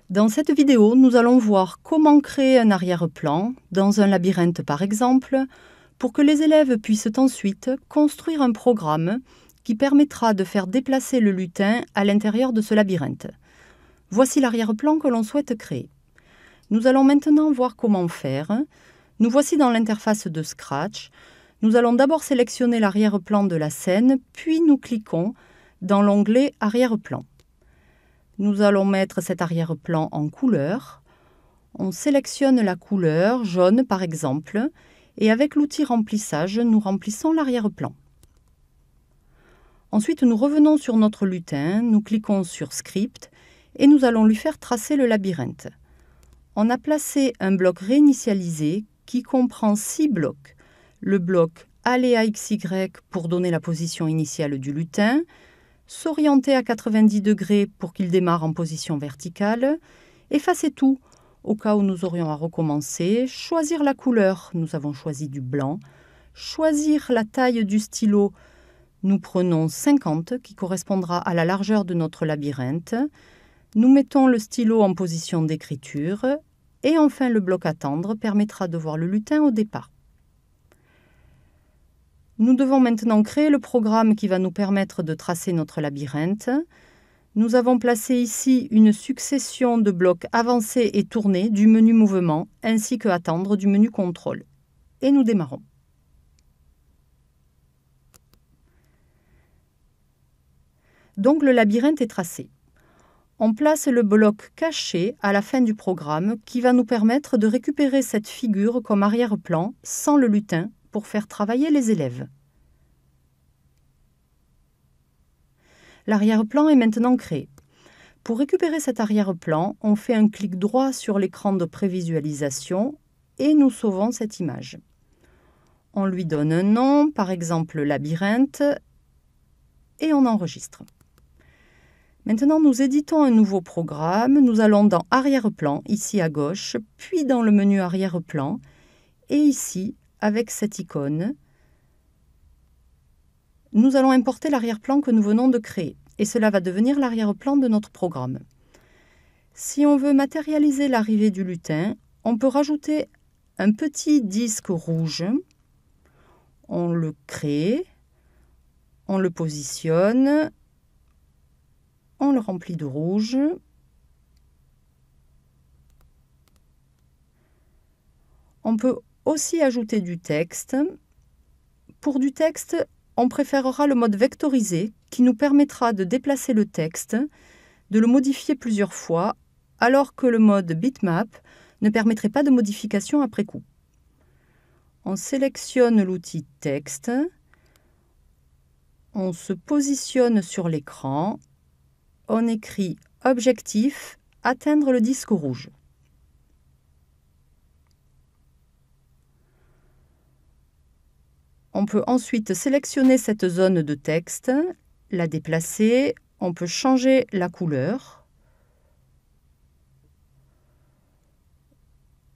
Dans cette vidéo, nous allons voir comment créer un arrière-plan, dans un labyrinthe par exemple, pour que les élèves puissent ensuite construire un programme qui permettra de faire déplacer le lutin à l'intérieur de ce labyrinthe. Voici l'arrière-plan que l'on souhaite créer. Nous allons maintenant voir comment faire. Nous voici dans l'interface de Scratch. Nous allons d'abord sélectionner l'arrière-plan de la scène, puis nous cliquons dans l'onglet Arrière-plan. Nous allons mettre cet arrière-plan en couleur. On sélectionne la couleur, jaune par exemple, et avec l'outil remplissage, nous remplissons l'arrière-plan. Ensuite, nous revenons sur notre lutin, nous cliquons sur Script et nous allons lui faire tracer le labyrinthe. On a placé un bloc réinitialisé qui comprend 6 blocs. Le bloc Aléa XY pour donner la position initiale du lutin, s'orienter à 90 degrés pour qu'il démarre en position verticale, effacer tout au cas où nous aurions à recommencer, choisir la couleur, nous avons choisi du blanc, choisir la taille du stylo, nous prenons 50 qui correspondra à la largeur de notre labyrinthe, nous mettons le stylo en position d'écriture et enfin le bloc attendre permettra de voir le lutin au départ. Nous devons maintenant créer le programme qui va nous permettre de tracer notre labyrinthe. Nous avons placé ici une succession de blocs avancés et tournés du menu mouvement ainsi que attendre du menu contrôle. Et nous démarrons. Donc le labyrinthe est tracé. On place le bloc caché à la fin du programme qui va nous permettre de récupérer cette figure comme arrière-plan sans le lutin pour faire travailler les élèves. L'arrière-plan est maintenant créé. Pour récupérer cet arrière-plan, on fait un clic droit sur l'écran de prévisualisation et nous sauvons cette image. On lui donne un nom, par exemple labyrinthe, et on enregistre. Maintenant, nous éditons un nouveau programme. Nous allons dans Arrière-plan, ici à gauche, puis dans le menu Arrière-plan, et ici, avec cette icône, nous allons importer l'arrière-plan que nous venons de créer, et cela va devenir l'arrière-plan de notre programme. Si on veut matérialiser l'arrivée du lutin, on peut rajouter un petit disque rouge. On le crée, on le positionne, on le remplit de rouge. On peut aussi ajouter du texte. Pour du texte, on préférera le mode vectorisé qui nous permettra de déplacer le texte, de le modifier plusieurs fois, alors que le mode bitmap ne permettrait pas de modification après coup. On sélectionne l'outil texte, on se positionne sur l'écran, on écrit objectif, atteindre le disque rouge. On peut ensuite sélectionner cette zone de texte, la déplacer, on peut changer la couleur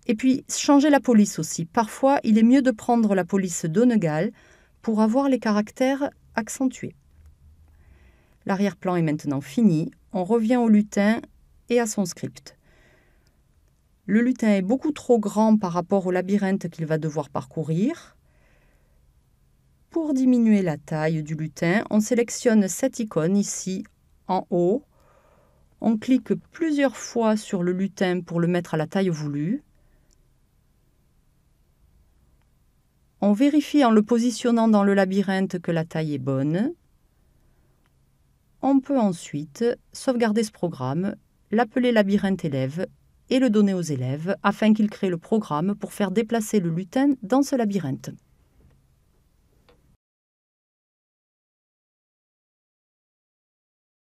et puis changer la police aussi. Parfois, il est mieux de prendre la police Donegal pour avoir les caractères accentués. L'arrière-plan est maintenant fini, on revient au lutin et à son script. Le lutin est beaucoup trop grand par rapport au labyrinthe qu'il va devoir parcourir. Pour diminuer la taille du lutin, on sélectionne cette icône ici en haut. On clique plusieurs fois sur le lutin pour le mettre à la taille voulue. On vérifie en le positionnant dans le labyrinthe que la taille est bonne. On peut ensuite sauvegarder ce programme, l'appeler labyrinthe élève et le donner aux élèves afin qu'ils créent le programme pour faire déplacer le lutin dans ce labyrinthe.